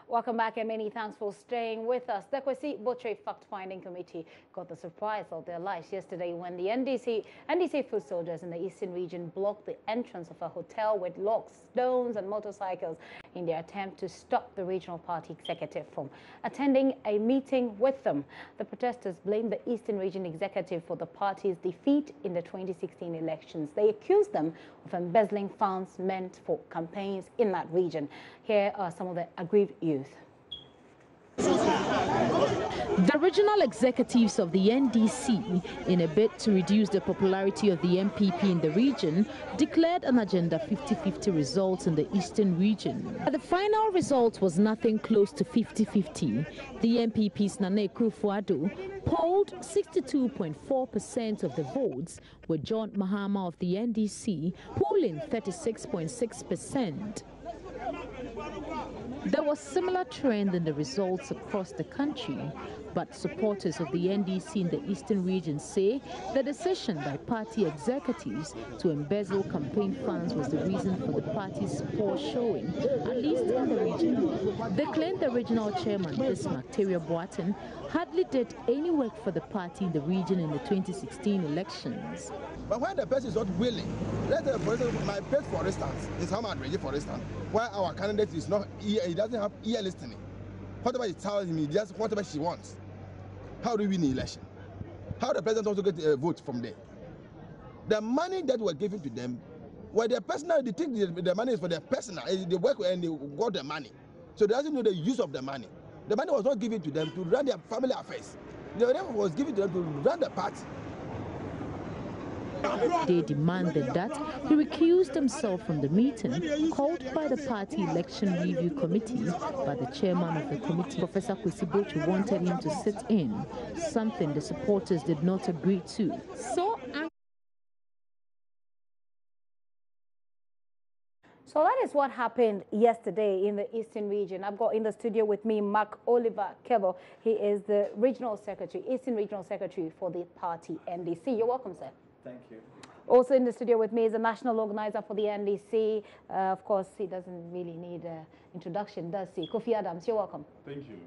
Welcome back and many thanks for staying with us. The Kwesi Butchery Fact-Finding Committee got the surprise of their lives yesterday when the NDC foot soldiers in the eastern region blocked the entrance of a hotel with locks, stones and motorcycles in their attempt to stop the regional party executive from attending a meeting with them. The protesters blamed the Eastern Region executive for the party's defeat in the 2016 elections. They accused them of embezzling funds meant for campaigns in that region. Here are some of the aggrieved youth. The regional executives of the NDC, in a bid to reduce the popularity of the MPP in the region, declared an Agenda 50-50 result in the Eastern region. But the final result was nothing close to 50-50. The MPP's Koforidua polled 62.4% of the votes, with John Mahamas of the NDC polling 36.6%. There was similar trend in the results across the country, but supporters of the NDC in the Eastern region say the decision by party executives to embezzle campaign funds was the reason for the party's poor showing, at least in the region. They claim the regional chairman, Misreporting, hardly did any work for the party in the region in the 2016 elections. But when the person is not willing, for instance, my pet, for instance, is how much for instance, why our candidate is not ear, he doesn't have ear listening. Whatever he tells him, he does whatever she wants. How do we win the election? How the president also get a vote from there? The money that were given to them, where their personal, they think the money is for their personal, they work and they got the money. So they doesn't know the use of the money. The money was not given to them to run their family affairs. The money was given to them to run the party. They demanded that he recused himself from the meeting called by the party election review committee, but the chairman of the committee, Professor Koforidua, wanted him to sit in, something the supporters did not agree to. So that is what happened yesterday in the Eastern region. I've got in the studio with me Mark Oliver Kevo. He is the regional secretary, Eastern regional secretary for the party NDC. You're welcome, sir. Thank you. Also in the studio with me is the national organizer for the NDC. Of course, he doesn't really need an introduction, does he? Kofi Adams, you're welcome. Thank you.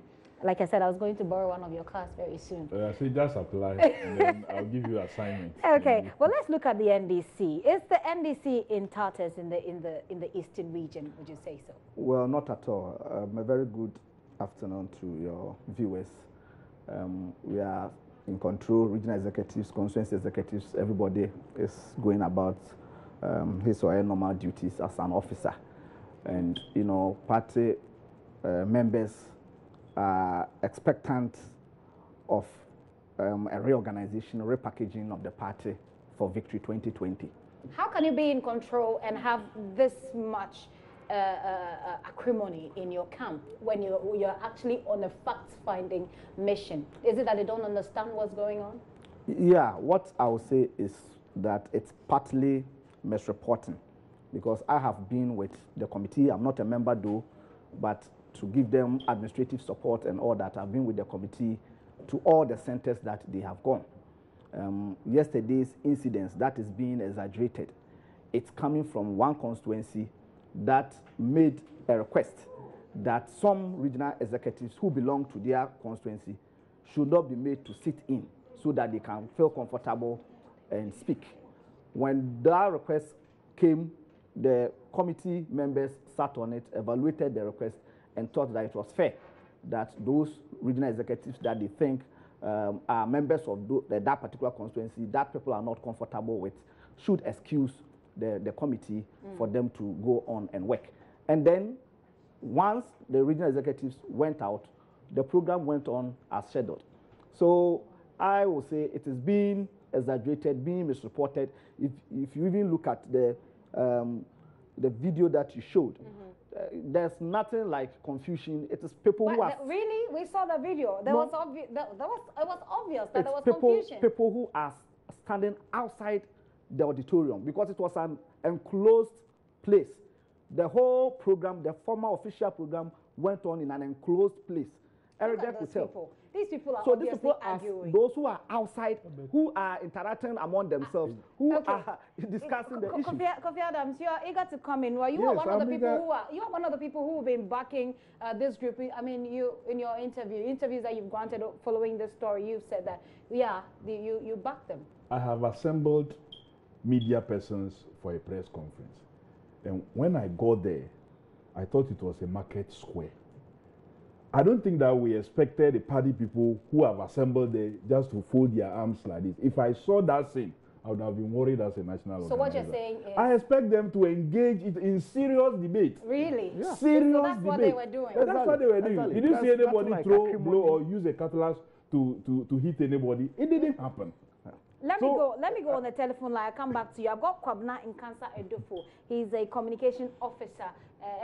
Like I said, I was going to borrow one of your cars very soon. So just apply, and then I'll give you assignments. Okay. Well, let's look at the NDC. Is the NDC in Tartus in the Eastern region? Would you say so? Well, not at all. A very good afternoon to your viewers. We are in control, regional executives, constituency executives, everybody is going about his or her normal duties as an officer. And, you know, party members are expectant of a reorganization, repackaging of the party for Victory 2020. How can you be in control and have this much acrimony in your camp when you're actually on a fact-finding mission? Is it that they don't understand what's going on? Yeah, what I would say is that it's partly misreporting, because I have been with the committee. I'm not a member though, but to give them administrative support and all that, I've been with the committee to all the centers that they have gone. Yesterday's incidents, that is being exaggerated. It's coming from one constituency that made a request that some regional executives who belong to their constituency should not be made to sit in so that they can feel comfortable and speak. When that request came, the committee members sat on it, evaluated the request, and thought that it was fair that those regional executives that they think are members of that particular constituency, that people are not comfortable with, should excuse the committee for them to go on and work. And then once the regional executives went out, the program went on as scheduled. So I will say it is being exaggerated, being misreported. If you even look at the video that you showed, there's nothing like confusion. It is people who are... Really? We saw the video. It was obvious that there was confusion. People who are standing outside the auditorium, because it was an enclosed place. The whole program, the former official program, went on in an enclosed place. Look at those people. These people are so obviously these people arguing. are those who are outside, who are interacting among themselves, who are discussing the issues. Kofi Adams, you are eager to come in. Well, you Yes, are one of the I'm people eager. who are. You are one of the people who have been backing this group. I mean, you in your interviews that you've granted following this story, you've said that you back them. I have assembled media persons for a press conference. And when I got there, I thought it was a market square. I don't think that we expected the party people who have assembled there just to fold their arms like this. If I saw that scene, I would have been worried as a national So what organizer. you're saying is... I expect them to engage in serious debate. Really? Yeah. Serious So that's debate. what they were doing. That's what they were doing. Exactly. Did you see anybody Like throw, acrimony. blow, or use a cutlass to hit anybody? It didn't happen. Let me go on the telephone line. I'll come back to you. I've got Kwabna Nkansa Edofo. He's a communication officer.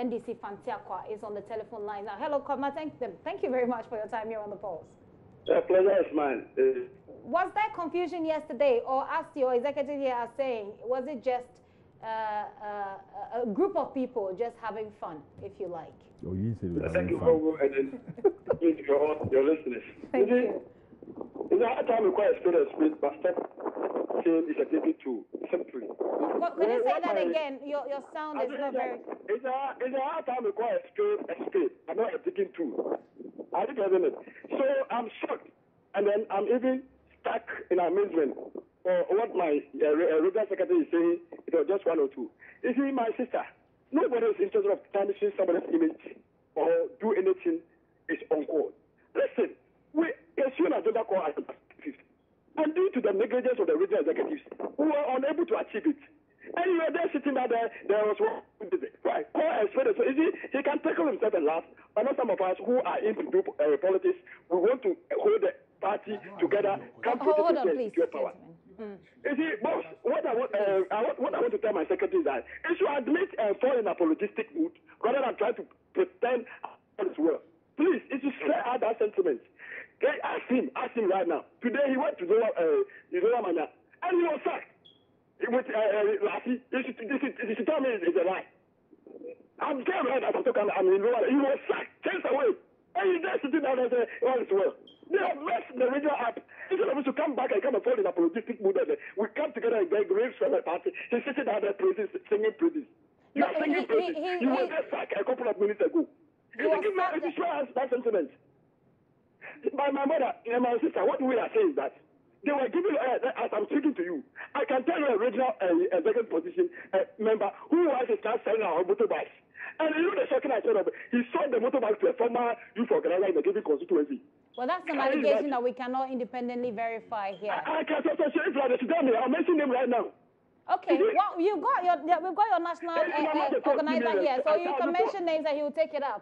NDC Fancy Acquah is on the telephone line now. Hello, Kwabna. Thank you very much for your time here on the Pulse. Pleasure is mine. Was there confusion yesterday, or as your executive here are saying, was it just a group of people just having fun, if you like? Oh, you said it was Thank you fun. for your listeners. Thank you. It's a hard time to quite explain the spirit, but stop saying it's a taking to simply. Could you say that again? Your sound is not very... It's a hard time to quite explain. I'm not a taking two. I think it. So I'm shocked, and then I'm even stuck in amazement for what my regional secretary is saying. It was just one or two. You see, my sister, nobody is interested of tarnishing somebody's image or do anything is uncalled. Listen, we pursue an agenda called agenda 50, and due to the negligence of the regional executives who were unable to achieve it. And you are there sitting there was one who did it, right? So he can tackle himself and laugh, but not some of us who are into politics. We want to hold the party together, come to Hold on, please. power. You see, boss, what I want to tell my secretary is that he should admit and fall in a apologistic mood rather than try to pretend all is well. Please, it should clear out that sentiment. Okay, ask him right now. Today he went to Zola Manya, and he was sacked. With Lassie, you should tell me it's a lie. I'm telling you that I'm in Zola. He was sacked, chased away. And he's there sitting down and say, all is well. They have messed the regional up. Instead of us to come back and come and fall in a apologistic mood, we come together and get graves from the party. He's sitting down there praises, singing praises. You are singing praises. You were just sacked a couple of minutes ago. It shows that sentiment. By my mother and my sister, what we are saying is that they were giving, as I'm speaking to you, I can tell you a regional executive position member who was a start selling our motorbikes. And you know the shocking I told him, he sold the motorbike to a former youth organizer in the given constituency. Well, that's an allegation that we cannot independently verify here. I can say if you tell me, I'll mention him right now. Okay, well, we've got your national organizer here, so you can mention names and he will take it up.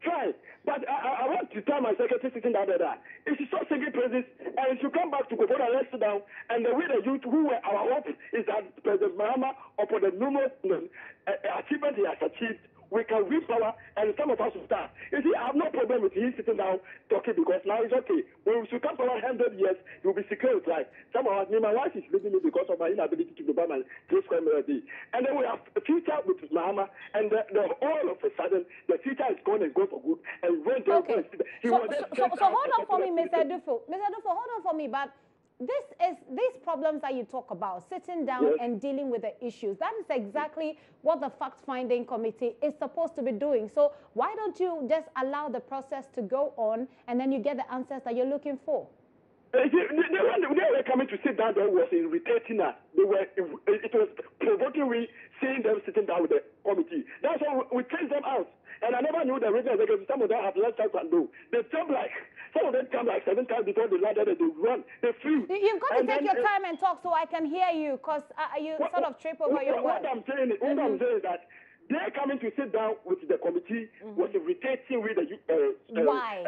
Try. But I want to tell my secretary sitting down there that if she starts singing praises and if she come back to Koforidua, let's sit down, and the way the youth who were our hope is that President Mahamas, upon the numerous achievements he has achieved, we can reap power and some of us will start. You see, I have no problem with him sitting down talking because now it's okay. When we should come for 100 years, he will be secure with life. Some of us, my wife is leaving me because of my inability to buy my 3 square meter a day. And then we have a future with Mahamas, and all of a sudden, the future is gone and gone for good. And when okay. So hold on for me, Mr. Dufo. Mr. Dufo, hold on for me, but these problems that you talk about, sitting down and dealing with the issues, that is exactly what the fact-finding committee is supposed to be doing. So why don't you just allow the process to go on and then you get the answers that you're looking for? They were coming to sit down there was irritating us. It was provoking me seeing them sitting down with the committee. That's why we chased them out. And I never knew the regional executives. Some of them have less time to do. They jump like, some of them come like 7 times before they landed and they run. They flew. You've got to take your time and talk so I can hear you, because you sort of trip over your words. What I'm saying is that they're coming to sit down with the committee was irritating with the why?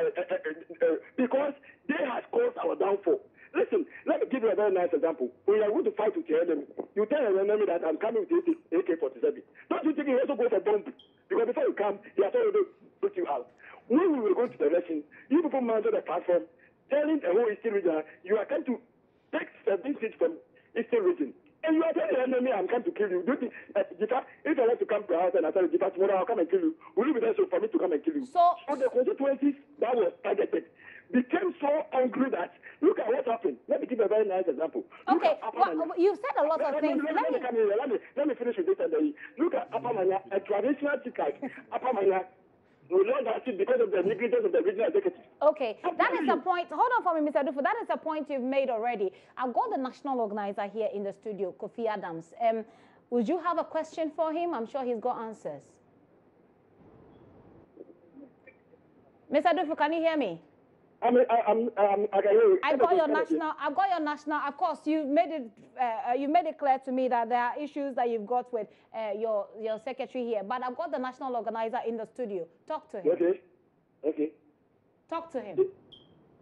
Because they have caused our downfall. Listen, let me give you a very nice example. When you are going to fight with your enemy, you tell your enemy that I'm coming with AK-47. Don't you think you also go for bomb? Because before you come, he has already put you out. When we were going to the election, you people mounted a platform telling the whole Eastern region, you are coming to take 17 seats from Eastern region. And you are telling the enemy, I'm coming to kill you. Do you think, if I want to come to our house and I tell you, tomorrow I'll come and kill you, will you be there for me to come and kill you? So the constituencies that was targeted became conclude that, look at what happened. Let me give a very nice example. Okay, well, you've said a lot of things. Let me finish with this. And then look at Apamanya, a traditional ticket. Apamanya, we learned that because of the negligence of the regional executive. Okay, that is a point. Hold on for me, Mr. Dufo. That is a point you've made already. I've got the national organizer here in the studio, Kofi Adams. Would you have a question for him? I'm sure he's got answers. Mr. Dufo, can you hear me? I can hear you. I've got your national. Of course, you made it clear to me that there are issues that you've got with your secretary here. But I've got the national organizer in the studio. Talk to him. Okay. Talk to him.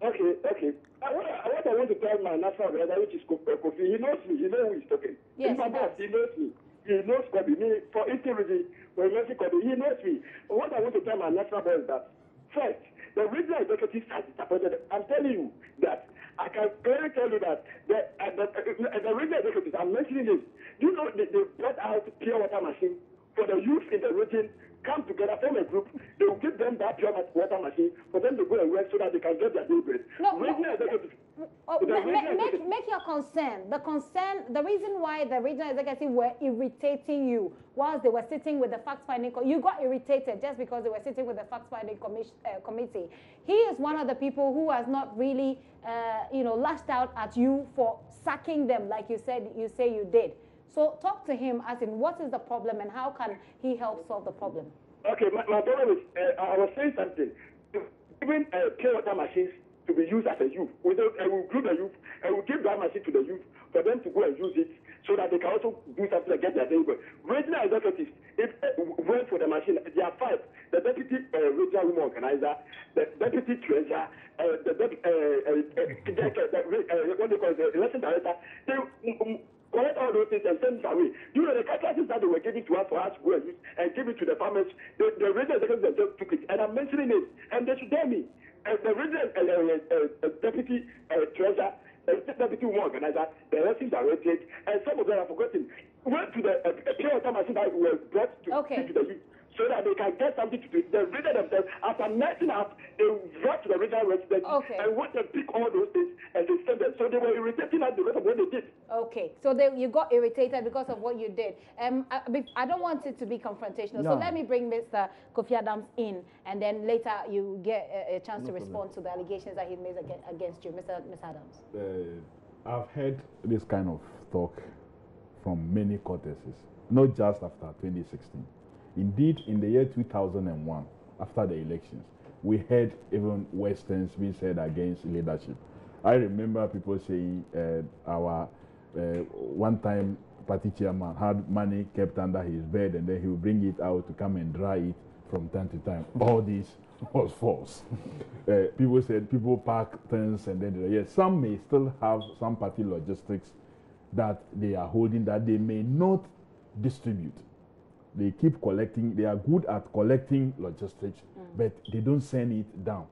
Okay. What I want to tell my national organizer, which is Kofi, he knows me. He knows who he's talking. Yes, he knows me. He knows Kofi. For instance, when you mention Kofi, he knows me. What I want to tell my national board is that first, the regional executives are disappointed. I'm telling you that I can clearly tell you that the regional executives, I'm mentioning this. You know, they brought out pure water machine for the youth in the region, come together, form a group. They will give them that pure water machine for them to go and work so that they can get their day bread. Make your concern. The reason why the regional executives were irritating you whilst they were sitting with the fact-finding you got irritated just because they were sitting with the fact-finding committee. He is one of the people who has not really, lashed out at you for sacking them like you say you did. So talk to him as in what is the problem and how can he help solve the problem? Okay, my problem is, I was saying something. Even pure water machines to be used as a youth. I will group the youth, I will give that machine to the youth for them to go and use it so that they can also do something to get their day bread. Regional executives, if went for the machine, there are 5. The deputy regional women organizer, the deputy treasurer, the election director, they collect all those things and send it away. You know, the calculations that they were giving to us for us to go and use and give it to the farmers, the regional executives themselves took it. And I'm mentioning it, and they should dare me. The regional deputy treasurer, deputy woman organizer, the elections are rated, and some of them are forgotten. Went to the pure water machine that were brought to the youth so that they can get something to do. The regional themselves, after messing up, they brought to the regional residents and went and pick all those things and they sent them. So they were irritating us because of what they did. Okay, so you got irritated because of what you did. I don't want it to be confrontational, so let me bring Mr. Kofi Adams in, and then later you get a chance to respond to the allegations that he made against you. Mr. Adams. I've heard this kind of talk from many corteses, not just after 2016. Indeed, in the year 2001, after the elections, we heard even Westerns being said against leadership. I remember people saying our one-time party chairman had money kept under his bed and then he would bring it out to come and dry it from time to time. All this was false. People said people pack things and then, yes, some may still have some party logistics that they are holding that they may not distribute. They keep collecting. They are good at collecting logistics, but they don't send it down.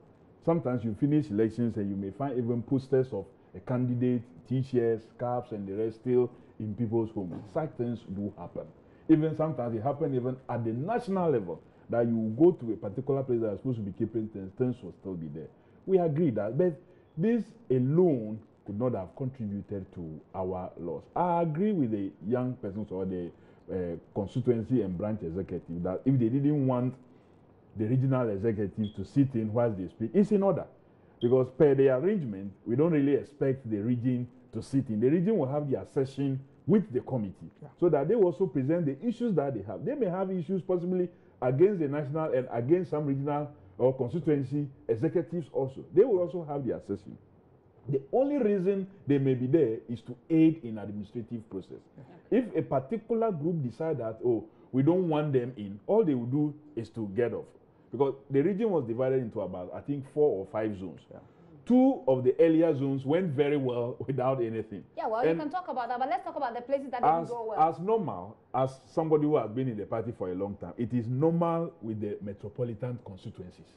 Sometimes you finish elections and you may find even posters of a candidate, T-shirts, caps, and the rest still in people's homes. Such things do happen. Even sometimes it happen even at the national level, that you go to a particular place that is supposed to be keeping things will still be there. We agree that, but this alone could not have contributed to our loss. I agree with the young persons or the constituency and branch executive that if they didn't want the regional executive to sit in whilst they speak, it's in order. Because per the arrangement, we don't really expect the region to sit in. The region will have their session with the committee so that they will also present the issues that they have. They may have issues possibly against the national and against some regional or constituency executives also. They will also have their session. The only reason they may be there is to aid in administrative process. If a particular group decide that, oh, we don't want them in, all they will do is to get off. Because the region was divided into about, I think, 4 or 5 zones. 2 of the earlier zones went very well without anything. Yeah, well, and you can talk about that, but let's talk about the places that didn't go well. As normal, as somebody who has been in the party for a long time, it is normal with the metropolitan constituencies.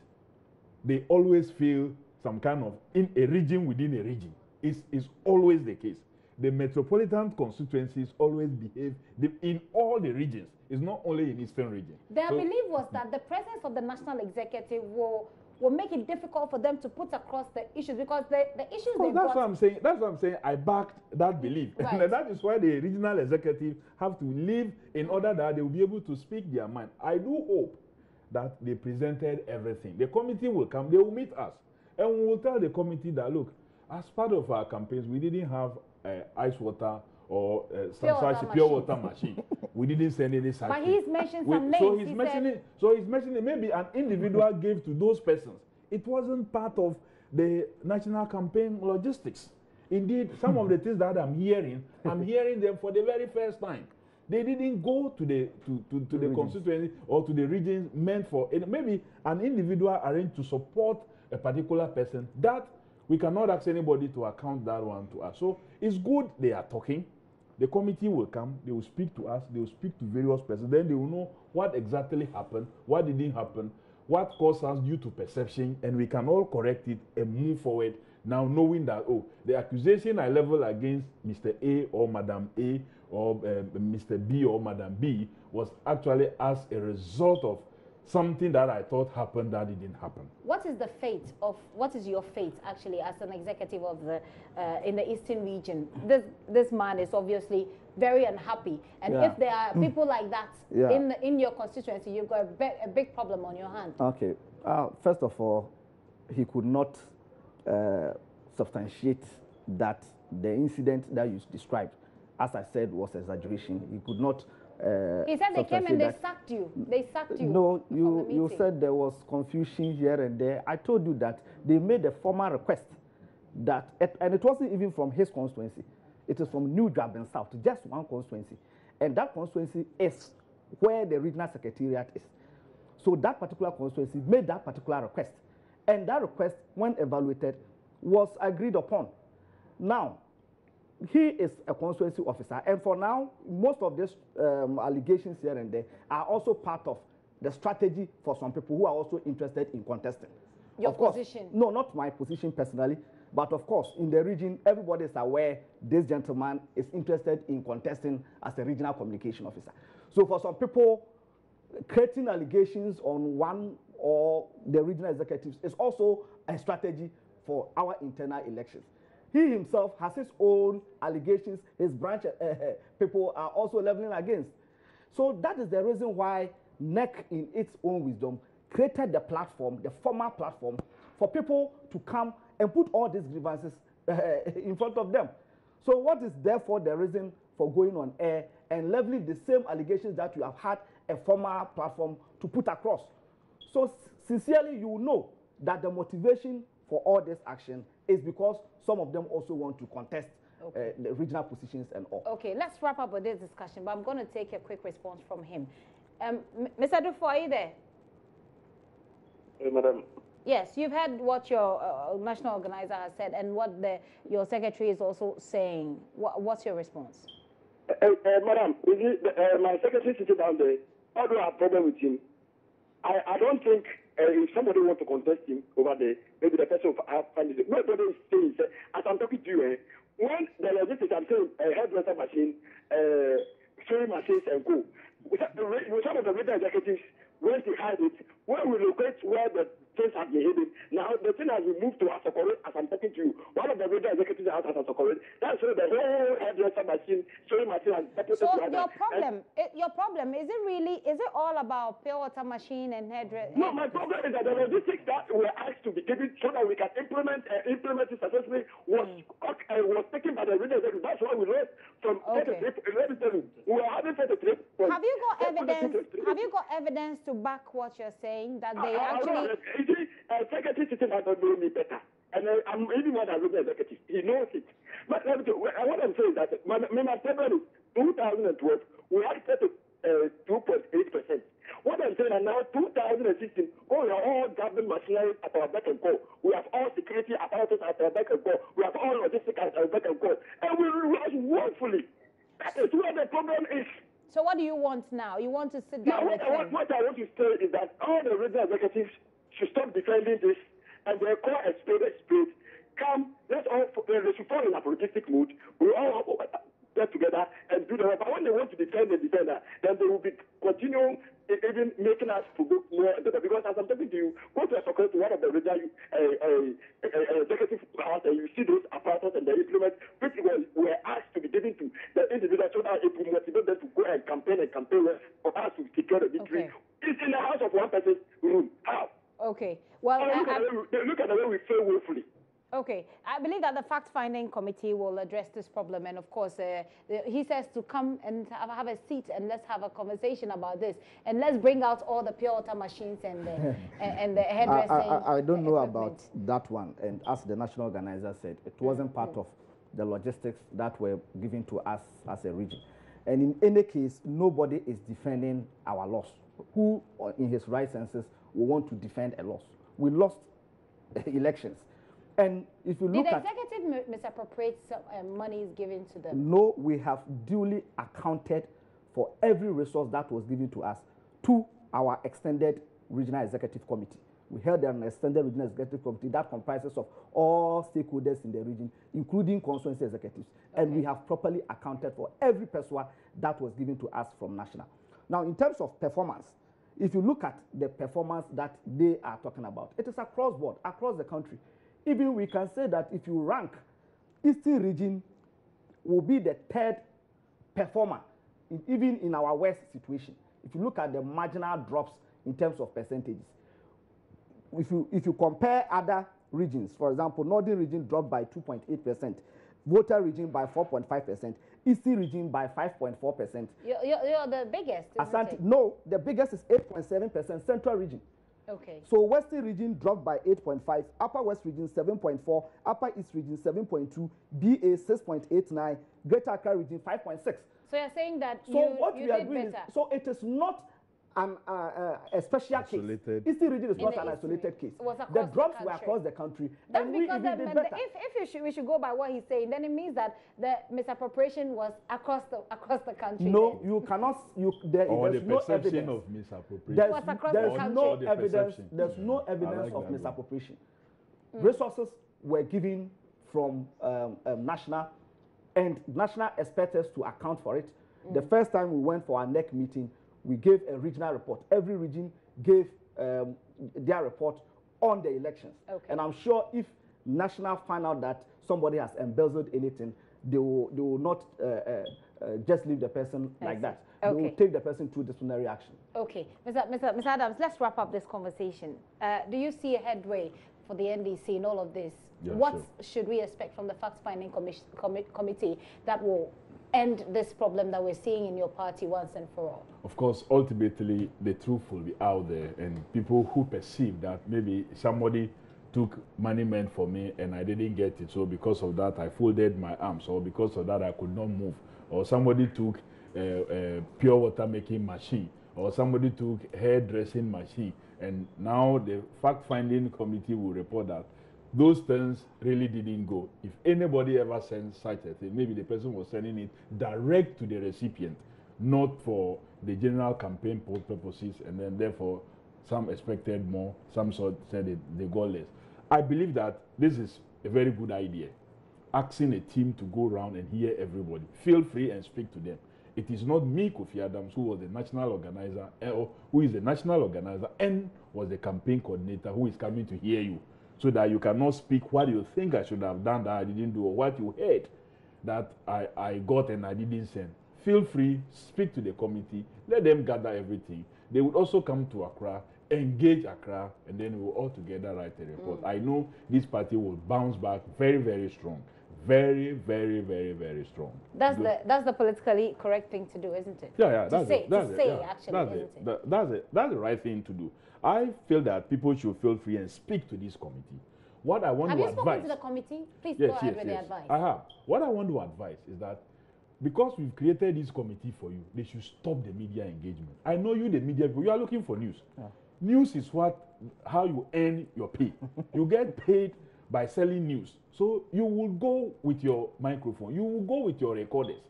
They always feel some kind of, in a region within a region. It's always the case. The metropolitan constituencies always behave in all the regions. It's not only in Eastern region. Their belief was that the presence of the national executive will will make it difficult for them to put across the issues, because the issues So they that's brought... what I'm saying. That's what I'm saying. I backed that belief. Right. And that is why the regional executive have to live in order that they will be able to speak their mind. I do hope that they presented everything. The committee will come, they will meet us, and we will tell the committee that, look, as part of our campaigns, we didn't have ice water or pure water machine. We didn't send any sachet. But he's mentioned some names. So he's mentioning maybe an individual gave to those persons. It wasn't part of the national campaign logistics. Indeed, some of the things that I'm hearing them for the very first time. They didn't go to the constituency or to the regions meant for it. Maybe an individual arranged to support a particular person. That we cannot ask anybody to account that one to us. So it's good they are talking. The committee will come, they will speak to us, they will speak to various persons, then they will know what exactly happened, what didn't happen, what caused us due to perception, and we can all correct it and move forward. Now knowing that, oh, the accusation I level against Mr. A or Madam A or Mr. B or Madam B was actually as a result of something that I thought happened that didn't happen. What is your fate actually as an executive of the in the Eastern region? This man is obviously very unhappy, and if there are people like that in your constituency, you've got a big problem on your hand. Okay, first of all, he could not substantiate that the incident that you described, as I said, was exaggeration. He could not. He said they came and they sacked you. They sacked you. No, you said there was confusion here and there. I told you that they made a formal request that, and it wasn't even from his constituency. It is from New Durban South, just one constituency. And that constituency is where the regional secretariat is. So that particular constituency made that particular request. And that request, when evaluated, was agreed upon. Now, he is a constituency officer, and for now, most of these allegations here and there are also part of the strategy for some people who are also interested in contesting. Your of course, position? No, not my position personally, but of course, in the region, everybody is aware this gentleman is interested in contesting as a regional communication officer. So for some people, creating allegations on one or the regional executives is also a strategy for our internal elections. He himself has his own allegations, his branch people are also leveling against. So that is the reason why NEC, in its own wisdom, created the platform, the formal platform, for people to come and put all these grievances in front of them. So what is therefore the reason for going on air and leveling the same allegations that you have had a formal platform to put across? So sincerely, you know that the motivation for all this action is because some of them also want to contest the regional positions and all. Okay, let's wrap up with this discussion, but I'm going to take a quick response from him. Mr. Dufo, are you there? Hey, madam. Yes, you've heard what your national organizer has said and what your secretary is also saying. What's your response? Madam, my secretary sitting down there, I don't have a problem with him. I don't think if somebody wants to contest him over there, maybe the person will find it. Nobody is saying, as I'm talking to you, when the logistics, I'm saying hairdresser machine, sewing machines and go. Some of the regional executives went to hide it. When we locate where the things have been hidden, now the thing has been moved to Asokore as I'm talking to you. One of the regional executives out at Asokore, that's where the whole hairdresser machine, sewing machine has separated. So your problem, is it all about pure water machine and hairdresser? No, my problem is that the logistics that were asked to be given so that we can implement it successfully was taken by the regional executive. That's why we lost from 33. Let me tell you, we were having 33. Have you got evidence? Have you got evidence to back what you're saying that they actually? Secretary sitting doesn't know me better, and I'm even more than regional executive. He knows it. But let me tell you, what I'm saying is that my February 2012 we had 2.8%. What I'm saying is now 2016, we are all government machinery at our beck and call. We have all security apparatus at our beck and call. We have all logistics at our beck and call, and we lost woefully. That is where the problem is. So what do you want now? You want to sit down with him? What I want to say is that all the regional executives should stop defending this, and they call a spade a spade. Come, let's all fall in a logistic mood. We all get together and do the work. But when they want to defend the defender, then they will be continuing even making us to go more. Because as I'm talking to you, go to a to one of the the individuals so that it will motivate them to go and campaign for us to secure the victory. Okay. It's in the house of one person's room. How? Okay. Well, Look at the way we fail woefully. okay. I believe that the fact-finding committee will address this problem, and of course, he says to come and have a seat and let's have a conversation about this, and let's bring out all the pure water machines and the hairdressing. I don't know equipment. about that one, and as the national organizer said, it wasn't part of the logistics that were given to us as a region. And in any case, nobody is defending our loss. Who, in his right senses, will want to defend a loss? We lost elections. And if you look at... Did the executive misappropriate some monies given to them? No, we have duly accounted for every resource that was given to us to our extended regional executive committee. We held an extended regional executive committee that comprises of all stakeholders in the region, including constituency executives. Okay. And we have properly accounted for every pesewa that was given to us from national. Now, in terms of performance, if you look at the performance that they are talking about, it is across board, across the country. Even we can say that if you rank, Eastern region will be the third performer, even in our West situation. If you look at the marginal drops in terms of percentages, if you compare other regions, for example, Northern region dropped by 2.8%, Volta region by 4.5%, Eastern region by 5.4%. You're the biggest, isn't it? No, the biggest is 8.7%, Central region. Okay. So Western region dropped by 8.5, Upper West region 7.4, Upper East region 7.2, BA 6.89, Greater Accra region 5.6. So you're saying that you did doing better. So it is not a special Isolated. case. Eastern region is not an isolated case. The drops were across the country. That's and because we did better. if we should go by what he's saying, then it means that the misappropriation was across the country. No, then. you cannot. Or there's the no perception evidence. of misappropriation. There's, was across there's the country. no Or the evidence. perception. There's no evidence like of that one. misappropriation. Resources were given from national, and national expected us to account for it. The first time we went for our NEC meeting, we gave a regional report. Every region gave their report on the elections. Okay. And I'm sure if national find out that somebody has embezzled anything, they will not just leave the person like that. Okay. They will take the person to disciplinary action. Okay, Mr. Adams, let's wrap up this conversation. Do you see a headway for the NDC in all of this? Yeah, what sure. should we expect from the fact-finding committee that will end this problem that we're seeing in your party once and for all? Of course, ultimately, the truth will be out there, and people who perceive that maybe somebody took money meant for me and I didn't get it, so because of that I folded my arms, or because of that I could not move, or somebody took a pure water making machine, or somebody took hairdressing machine, and now the fact-finding committee will report that those things really didn't go. If anybody ever sends such a thing, maybe the person was sending it direct to the recipient, not for the general campaign purposes, and then therefore some expected more, some said they got less. I believe that this is a very good idea. Asking a team to go around and hear everybody. Feel free and speak to them. It is not me, Kofi Adams, who was the national organizer, or who is the national organizer and was the campaign coordinator, who is coming to hear you, so that you cannot speak what you think I should have done that I didn't do, or what you heard that I got and I didn't send. Feel free, speak to the committee, let them gather everything. They would also come to Accra, engage Accra, and then we will all together write a report. I know this party will bounce back very, very strong. Very, very, very, very strong. That's the politically correct thing to do, isn't it? Yeah, That's the right thing to do. I feel that people should feel free and speak to this committee. What I want to advise. Have you spoken to the committee? Please go ahead with the advice. I have. What I want to advise is that because we've created this committee for you, they should stop the media engagement. I know you, the media people, you are looking for news. Yeah. News is how you earn your pay. You get paid by selling news. So you will go with your microphone, you will go with your recorders.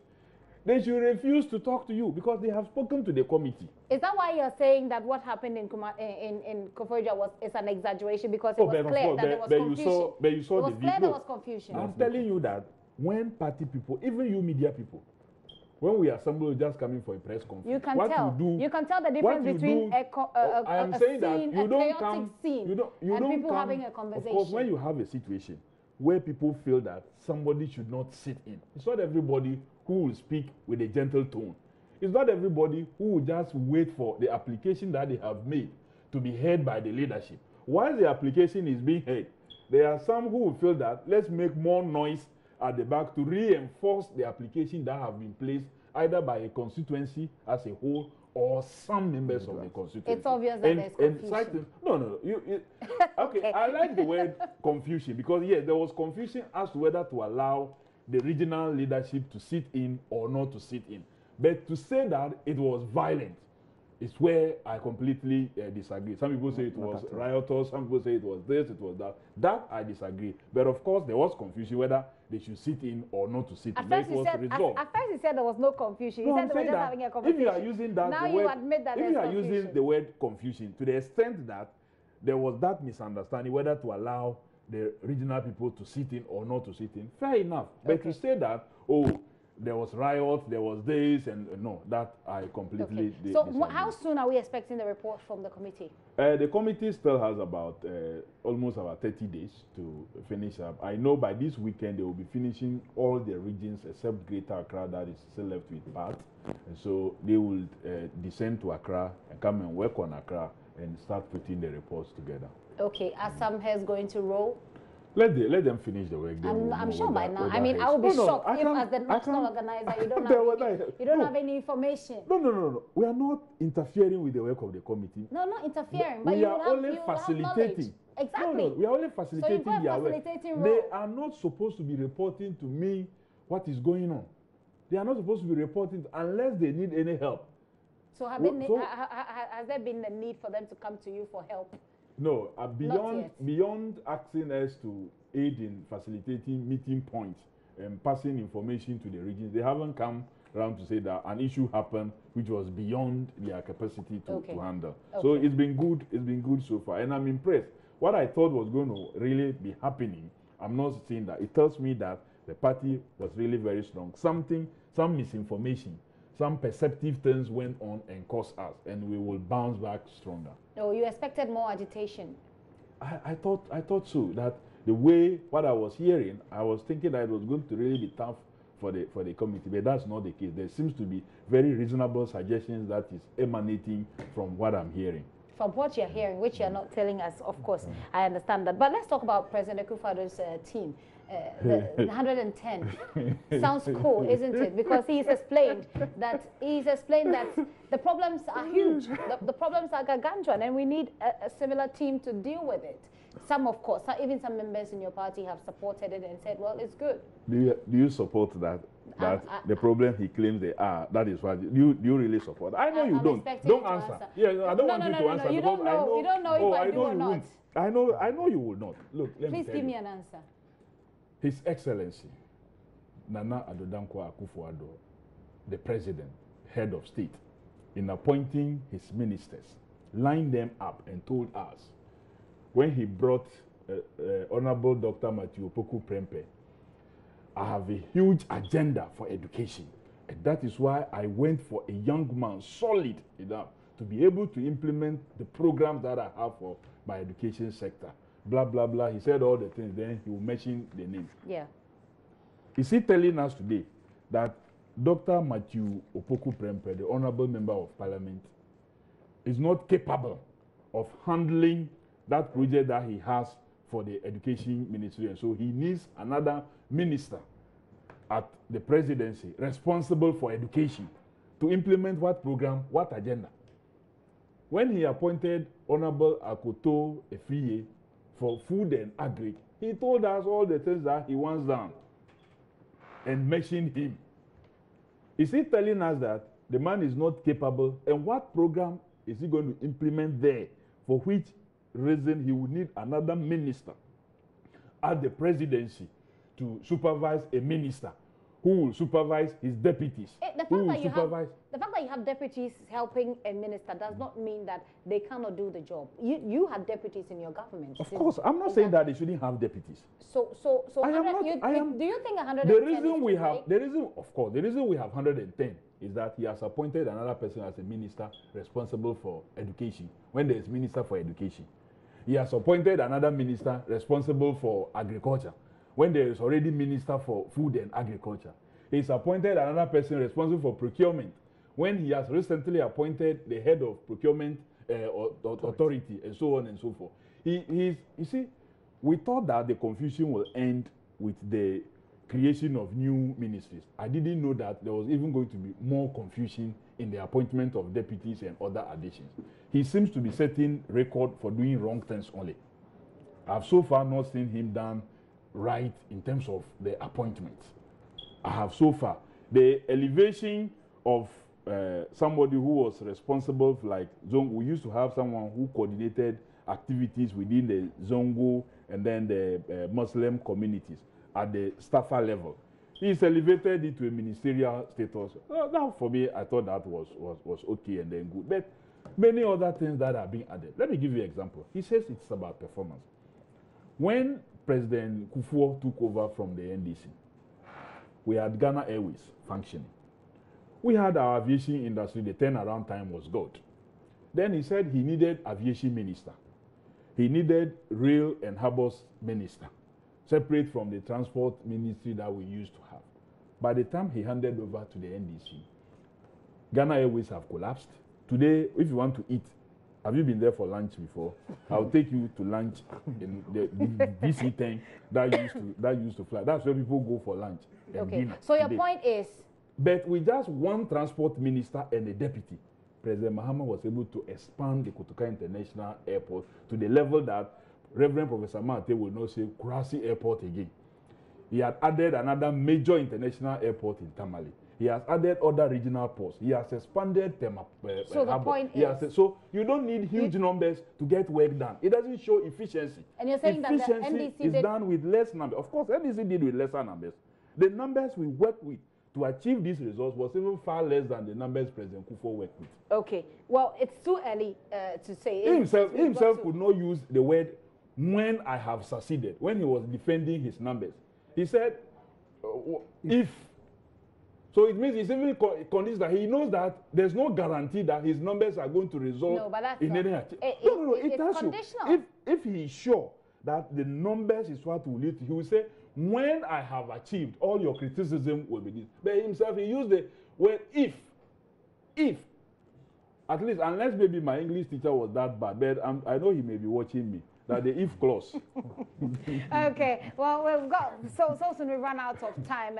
They should refuse to talk to you because they have spoken to the committee. Is that why you're saying that what happened in Koforidua is an exaggeration, because it was clear that there was confusion? You saw it was the clear video. there was confusion. I'm telling you that when party people, even you media people, when we assemble just coming for a press conference, you can tell. You can tell the difference between a scene, a chaotic scene, and people having a conversation. Of course, when you have a situation where people feel that somebody should not sit in. It's not everybody who will speak with a gentle tone. It's not everybody who will just wait for the application that they have made to be heard by the leadership. While the application is being heard, there are some who will feel that let's make more noise at the back to reinforce the application that have been placed either by a constituency as a whole or some members of the constituency. It's obvious that there's confusion. No. Okay, I like the word confusion because, yes, there was confusion as to whether to allow the regional leadership to sit in or not to sit in. But to say that it was violent is where I completely disagree. Some people say it was riotous, some people say it was this, it was that. That I disagree. But of course, there was confusion whether they should sit in or not to sit in. At first you said there was no confusion. You said they were just having a conversation. If you are using that, now you admit that if you are using the word confusion to the extent that there was that misunderstanding whether to allow the regional people to sit in or not to sit in, fair enough. But to say that, oh, there was riot, there was this, and no, that I completely disagree. So how soon are we expecting the report from the committee? The committee still has about almost about 30 days to finish up. I know by this weekend they will be finishing all the regions except Greater Accra that is still left with part. And so they will descend to Accra and come and work on Accra and start putting the reports together. Okay, are some hairs going to roll? Let them finish the work. I'm sure by now. I mean, I would be shocked if, as the national organizer, you don't have any information. No. We are not interfering with the work of the committee. No, not interfering. But we are only facilitating. Exactly. No, we are only facilitating their work. They are not supposed to be reporting to me what is going on. They are not supposed to be reporting unless they need any help. So, has there been a need for them to come to you for help? No, beyond asking us to aid in facilitating meeting points and passing information to the regions, they haven't come around to say that an issue happened which was beyond their capacity to handle. Okay. So it's been good so far, and I'm impressed. What I thought was going to really be happening, I'm not seeing that. It tells me that the party was really very strong. Some misinformation, some perceptive things went on and caused us, and we will bounce back stronger. No, you expected more agitation. I thought so. That the way what I was hearing, I was thinking that it was going to really be tough for the committee, but that's not the case. There seems to be very reasonable suggestions that is emanating from what I'm hearing. From what you're hearing, which you're not telling us, of course, I understand that. But let's talk about President Koforid's team. The 110 sounds cool, isn't it? Because he's explained that the problems are huge, the problems are gargantuan, and we need a similar team to deal with it. Some, of course, even some members in your party have supported it and said, well, it's good. Do you support that the problem he claims they are, that is why you really support? I know you don't. Don't answer. Yeah, I don't want you to answer. You don't know if I do or not. I know you will not. Look, please give me an answer. His Excellency Nana Addo Dankwa Akufo-Addo, the President, Head of State, in appointing his ministers, lined them up and told us when he brought Honorable Dr. Matthew Opoku Prempeh, I have a huge agenda for education. And that is why I went for a young man, solid enough, to be able to implement the programs that I have for my education sector. Blah, blah, blah. He said all the things, then he will mention the name. Yeah. Is he telling us today that Dr. Matthew Opoku Prempeh, the Honorable Member of Parliament, is not capable of handling that project that he has for the Education Ministry? And so he needs another minister at the presidency responsible for education to implement what program, what agenda. When he appointed Honorable Akoto Efriye for food and agri, he told us all the things that he wants done and mentioned him. Is he telling us that the man is not capable, and what program is he going to implement there, for which reason he would need another minister at the presidency to supervise a minister who will supervise his deputies? The fact that you have deputies helping a minister does not mean that they cannot do the job. You have deputies in your government. Of course, I'm not saying that they shouldn't have deputies. Do you think 110 the reason we have 110 is that he has appointed another person as a minister responsible for education when there is minister for education. He has appointed another minister responsible for agriculture when there is already Minister for Food and Agriculture. He's appointed another person responsible for procurement, when he has recently appointed the head of procurement authority and so on and so forth. You see, we thought that the confusion will end with the creation of new ministries. I didn't know that there was even going to be more confusion in the appointment of deputies and other additions. He seems to be setting record for doing wrong things only. I've so far not seen him done right in terms of the appointments. I have so far. The elevation of somebody who was responsible for, like Zongo, we used to have someone who coordinated activities within the Zongo and then the Muslim communities at the staffer level. He's elevated it to a ministerial status. Now, for me, I thought that was okay and then good. But many other things that are being added. Let me give you an example. He says it's about performance. When President Koforidua took over from the NDC, we had Ghana Airways functioning. We had our aviation industry, the turnaround time was good. Then he said he needed aviation minister. He needed rail and harbors minister, separate from the transport ministry that we used to have. By the time he handed over to the NDC, Ghana Airways have collapsed. Today, if you want to eat, have you been there for lunch before? I'll take you to lunch in the DC-10 that used to fly. That's where people go for lunch. Okay, so your point is? But with just one transport minister and a deputy, President Mahamas was able to expand the Kotoka International Airport to the level that Reverend Professor Mate will not say Kurasi Airport again. He had added another major international airport in Tamale. He has added other regional ports. He has expanded so the point is, so you don't need huge numbers to get work done. It doesn't show efficiency. And you're saying efficiency that the NDC is done with less numbers. Of course, NDC did with lesser numbers. The numbers we worked with to achieve these results was even far less than the numbers President Koforidua worked with. Okay, well, it's too early to say. He himself could not use the word "when I have succeeded" when he was defending his numbers. He said, "if." So it means he's even convinced that he knows that there's no guarantee that his numbers are going to result in any achievement. It tells you. If he's sure that the numbers is what will lead to, he will say, when I have achieved, all your criticism will be this. But himself, he used the word if. At least, unless maybe my English teacher was that bad, but I know he may be watching me. That the if clause. Okay, well, we've got so soon we run out of time.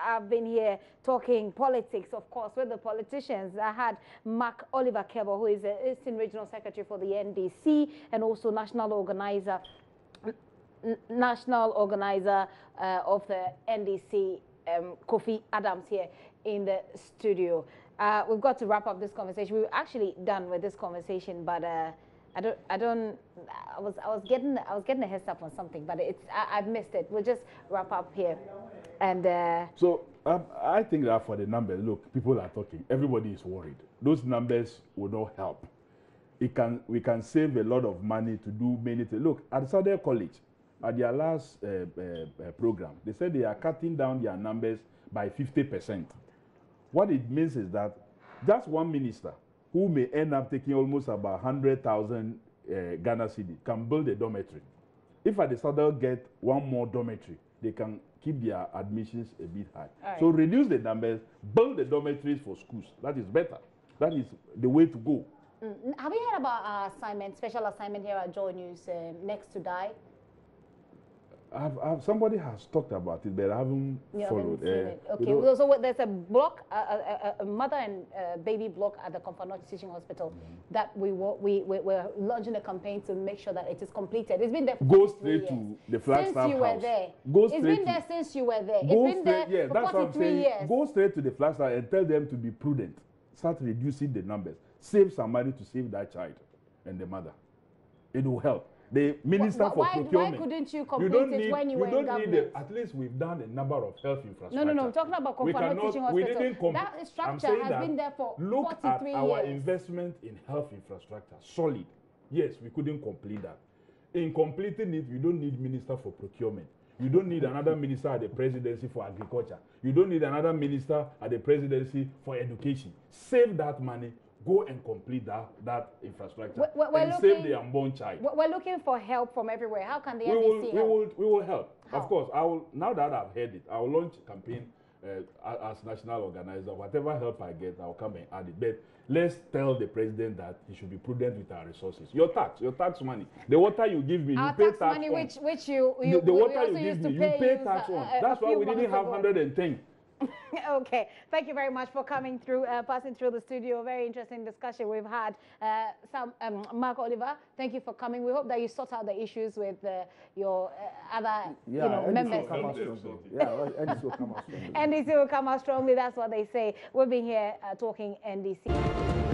I've been here talking politics, of course, with the politicians. I had Mark Oliver Kebo, who is the Eastern Regional Secretary for the NDC and also national organizer of the NDC, Kofi Adams, here in the studio. We've got to wrap up this conversation. We were actually done with this conversation, but I was getting a heads up on something, but I've missed it. We'll just wrap up here, and so I think that for the numbers, look, people are talking. Everybody is worried. Those numbers will not help. We can save a lot of money to do many things. Look, at Southern College, at their last program, they said they are cutting down their numbers by 50%. What it means is that just one minister, who may end up taking almost about 100,000 Ghana cedi, can build a dormitory. If at the Southern get one more dormitory, they can keep their admissions a bit high. Right. So reduce the numbers, build the dormitories for schools. That is better. That is the way to go. Have you heard about our assignment, special assignment here at Joy News, Next to Die? Somebody has talked about it, but I haven't followed. Okay, so there's a block, a mother and baby block at the Koforidua Teaching Hospital that we're launching a campaign to make sure that it is completed. It's been there for Go straight to the Flagstaff House. Since you were there. It's been there since you were there. It's been there for 43 years. Go straight to the Flagstaff and tell them to be prudent. Start reducing the numbers. Save some money to save that child and the mother. It will help. The Minister for Procurement. Why couldn't you complete it when you were in government? At least we've done a number of health infrastructure. No, I'm talking about Koforidua Teaching Hospital. That structure has been there for 43 years. Look at our investment in health infrastructure. Solid. Yes, we couldn't complete that. In completing it, you don't need Minister for Procurement. You don't need another minister at the Presidency for Agriculture. You don't need another minister at the Presidency for Education. Save that money, go and complete that infrastructure we're save the unborn child. We're looking for help from everywhere. How can the NDC help? We will help. How? Of course, now that I've heard it, I will launch a campaign as national organizer. Whatever help I get, I'll come and add it. But let's tell the president that he should be prudent with our resources. Your tax money, the water you give me, our you pay tax money, on. which you the water you give me, you pay tax on. That's why we didn't have 110. Okay, thank you very much for coming through, passing through the studio. Very interesting discussion we've had. Mark Oliver, thank you for coming. We hope that you sort out the issues with your other members. NDC will come out strongly. NDC will come out strongly. That's what they say. We've been here talking NDC.